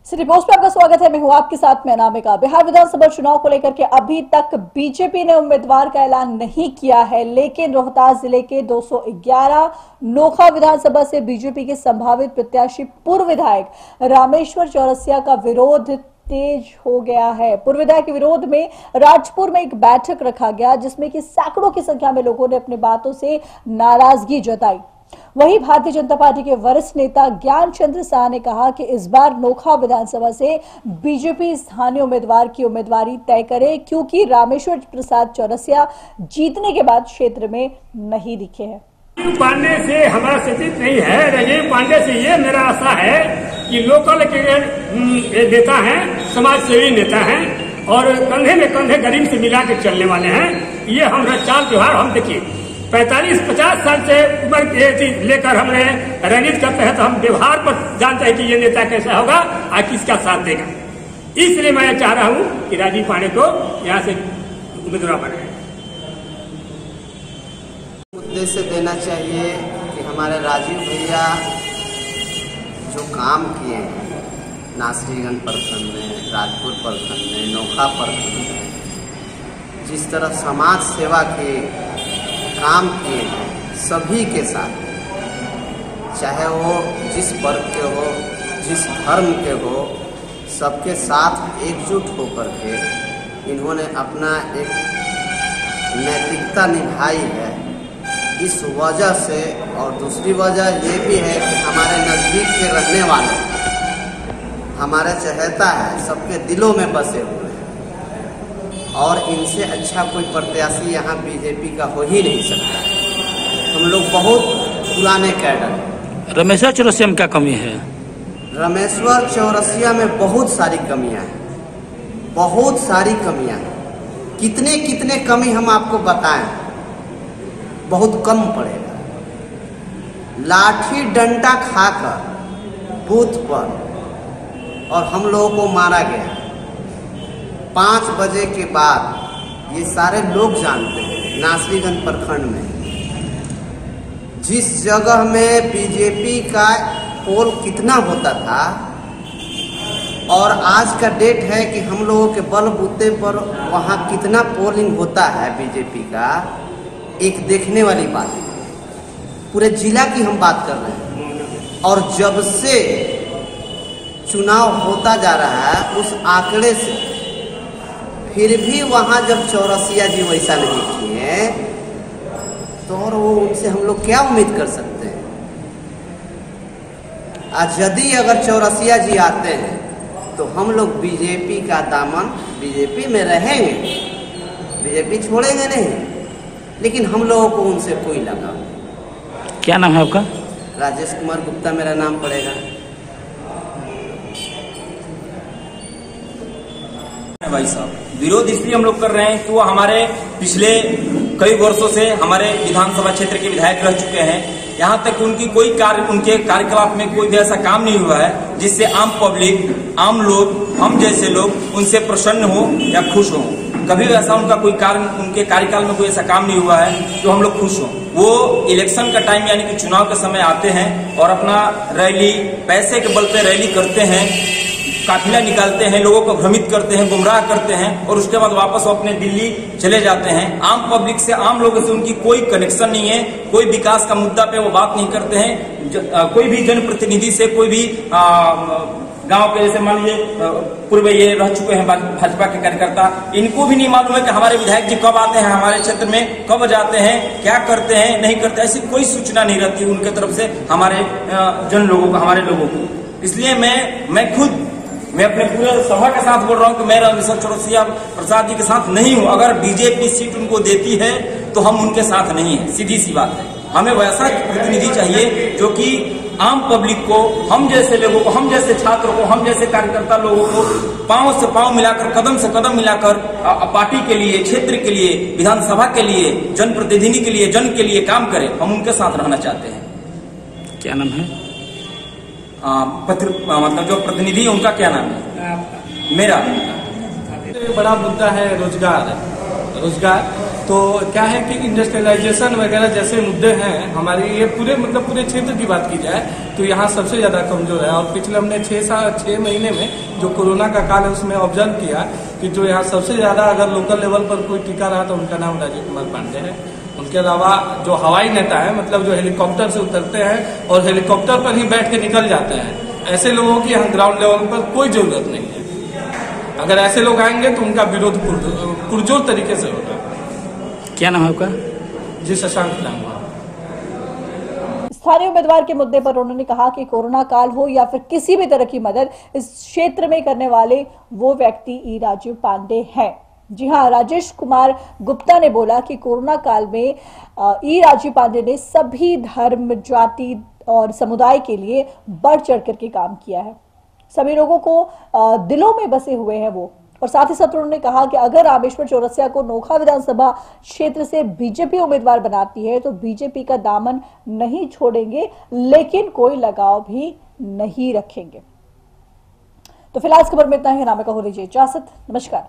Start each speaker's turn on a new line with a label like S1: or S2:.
S1: City post पे आपका स्वागत है। मैं हूं आपके साथ में अनामिका। बिहार विधानसभा चुनाव को लेकर के अभी तक बीजेपी ने उम्मीदवार का ऐलान नहीं किया है, लेकिन रोहतास जिले के 211 नोखा विधानसभा से बीजेपी के संभावित प्रत्याशी पूर्व विधायक रामेश्वर चौरसिया का विरोध तेज हो गया है। पूर्व विधायक के विरोध में राजपुर में एक बैठक रखा गया, जिसमें कि सैकड़ों की संख्या में लोगों ने अपनी बातों से नाराजगी जताई। वहीं भारतीय जनता पार्टी के वरिष्ठ नेता ज्ञानचंद्र शाह ने कहा कि इस बार नोखा विधानसभा से बीजेपी स्थानीय उम्मीदवार की उम्मीदवारी तय करे, क्योंकि रामेश्वर प्रसाद चौरसिया जीतने के बाद क्षेत्र में नहीं दिखे हैं।
S2: पांडे से हमारा स्थिति नहीं है। राजीव पांडे से ये मेरा आशा है कि लोकल के नेता हैं, समाज सेवी नेता हैं और कंधे में कंधे गरीब से मिला के चलने वाले हैं। ये हमारा चाल त्योहार हम देखिए 45-50 साल से उम्र लेकर हमने रणनीति के तहत हम व्यवहार पर जानते हैं कि ये नेता कैसा होगा और किसका साथ देगा। इसलिए मैं चाह रहा हूं कि राजीव पांडे को यहाँ से उम्मीदवार बनाए।
S3: उद्देश्य देना चाहिए कि हमारे राजीव भैया जो काम किए हैं नासरीगंज प्रखंड में, राजपुर प्रखंड में, नोखा प्रखंड में, जिस तरह समाज सेवा के काम किए हैं सभी के साथ, चाहे वो जिस वर्ग के हो, जिस धर्म के हो, सबके साथ एकजुट होकर के इन्होंने अपना एक नैतिकता निभाई है। इस वजह से और दूसरी वजह ये भी है कि हमारे नज़दीक के रहने वाले, हमारे चहेता है, सबके दिलों में बसे हुए हैं और इनसे अच्छा कोई प्रत्याशी यहाँ बीजेपी का हो ही नहीं सकता। हम लोग बहुत पुराने कैडर हैं।
S4: रामेश्वर चौरसिया में क्या कमी है?
S3: रामेश्वर चौरसिया में बहुत सारी कमियां हैं, बहुत सारी कमियां हैं। कितने कितने कमी हम आपको बताएं, बहुत कम पड़ेगा। लाठी डंडा खाकर बूथ पर और हम लोगों को मारा गया 5 बजे के बाद। ये सारे लोग जानते हैं नासरीगंज प्रखंड में जिस जगह में बीजेपी का पोल कितना होता था और आज का डेट है कि हम लोगों के बलबूते पर वहाँ कितना पोलिंग होता है बीजेपी का, एक देखने वाली बात है। पूरे जिला की हम बात कर रहे हैं और जब से चुनाव होता जा रहा है उस आंकड़े से फिर भी वहाँ जब चौरसिया जी वैसा नहीं किए तो और वो उनसे हम लोग क्या उम्मीद कर सकते हैं। आज यदि अगर चौरसिया जी आते हैं तो हम लोग बीजेपी का दामन, बीजेपी में रहेंगे, बीजेपी छोड़ेंगे नहीं, लेकिन हम लोगों को उनसे कोई लगाव नहीं।
S4: क्या नाम है आपका?
S3: राजेश कुमार गुप्ता मेरा नाम पड़ेगा।
S5: भाई साहब, विरोध इसलिए हम लोग कर रहे हैं कि वो हमारे पिछले कई वर्षों से हमारे विधानसभा क्षेत्र के विधायक रह चुके हैं। यहाँ तक उनकी कोई उनके कार्यकलाप में कोई भी ऐसा काम नहीं हुआ है जिससे आम पब्लिक, आम लोग, हम जैसे लोग उनसे प्रसन्न हो या खुश हो। कभी ऐसा उनका कोई कार्य, उनके कार्यकाल में कोई ऐसा काम नहीं हुआ है तो हम लोग खुश हों। वो इलेक्शन का टाइम यानी कि चुनाव के समय आते हैं और अपना रैली, पैसे के बल पे रैली करते हैं, काफिला निकालते हैं, लोगों को भ्रमित करते हैं, गुमराह करते हैं और उसके बाद वापस अपने दिल्ली चले जाते हैं। आम पब्लिक से, आम लोगों से उनकी कोई कनेक्शन नहीं है, कोई विकास का मुद्दा पे वो बात नहीं करते हैं। कोई भी जनप्रतिनिधि से, कोई भी गांव के, जैसे मान लीजिए पूर्व ये रह चुके हैं भाजपा के कार्यकर्ता, इनको भी नहीं मालूम है कि हमारे विधायक जी कब आते हैं, हमारे क्षेत्र में कब जाते हैं, क्या करते हैं, नहीं करते, ऐसी कोई सूचना नहीं रहती उनके तरफ से हमारे जन लोगों को, हमारे लोगों को। इसलिए मैं अपने पूरे सभा के साथ बोल रहा हूं कि मैं रामेश्वर चौरसिया प्रसाद जी के साथ नहीं हूं। अगर बीजेपी सीट उनको देती है तो हम उनके साथ नहीं है, सीधी सी बात है। हमें वैसा प्रतिनिधि चाहिए जो कि आम पब्लिक को, हम जैसे लोगों को, हम जैसे छात्रों को, हम जैसे कार्यकर्ता लोगों को पांव से पांव मिलाकर, कदम से कदम मिलाकर पार्टी के लिए, क्षेत्र के लिए, विधानसभा के लिए, जनप्रतिनिधि के लिए, जन के लिए काम करे। हम उनके साथ रहना चाहते हैं।
S4: क्या नाम है?
S5: मतलब जो प्रतिनिधि है उनका क्या नाम है? मेरा
S6: बड़ा मुद्दा है रोजगार।
S4: तो क्या है कि इंडस्ट्रियलाइजेशन वगैरह जैसे मुद्दे हैं हमारे, ये पूरे क्षेत्र की बात की जाए तो यहाँ सबसे ज्यादा कमजोर है। और पिछले हमने 6 महीने में जो कोरोना का काल है उसमें ऑब्जर्व किया कि जो यहाँ सबसे ज्यादा अगर लोकल लेवल पर कोई टीका रहा तो उनका नाम राजीव कुमार पांडे है। उनके अलावा जो हवाई नेता है, मतलब जो हेलीकॉप्टर से उतरते हैं और हेलीकॉप्टर पर ही बैठ के निकल जाते हैं, ऐसे लोगों की यहाँ ग्राउंड लेवल पर कोई जरूरत नहीं है। अगर ऐसे लोग आएंगे तो उनका विरोध पुरजोर तरीके से होगा।
S6: क्या नाम है आपका?
S4: जी, शशांक नाम है।
S1: स्थानीय उम्मीदवार के मुद्दे पर उन्होंने कहा कि कोरोना काल हो या फिर किसी भी तरह की मदद इस क्षेत्र में करने वाले वो व्यक्ति ई राजीव पांडे हैं। जी हां, राजेश कुमार गुप्ता ने बोला कि कोरोना काल में ई राजीव पांडे ने सभी धर्म, जाति और समुदाय के लिए बढ़ चढ़ करके काम किया है। सभी लोगों को दिलों में बसे हुए हैं वो। और साथ ही साथ उन्होंने कहा कि अगर रामेश्वर चौरसिया को नोखा विधानसभा क्षेत्र से बीजेपी उम्मीदवार बनाती है तो बीजेपी का दामन नहीं छोड़ेंगे, लेकिन कोई लगाव भी नहीं रखेंगे। तो फिलहाल इस खबर में इतना ही। नामे का हो लीजिए इजाजत। नमस्कार।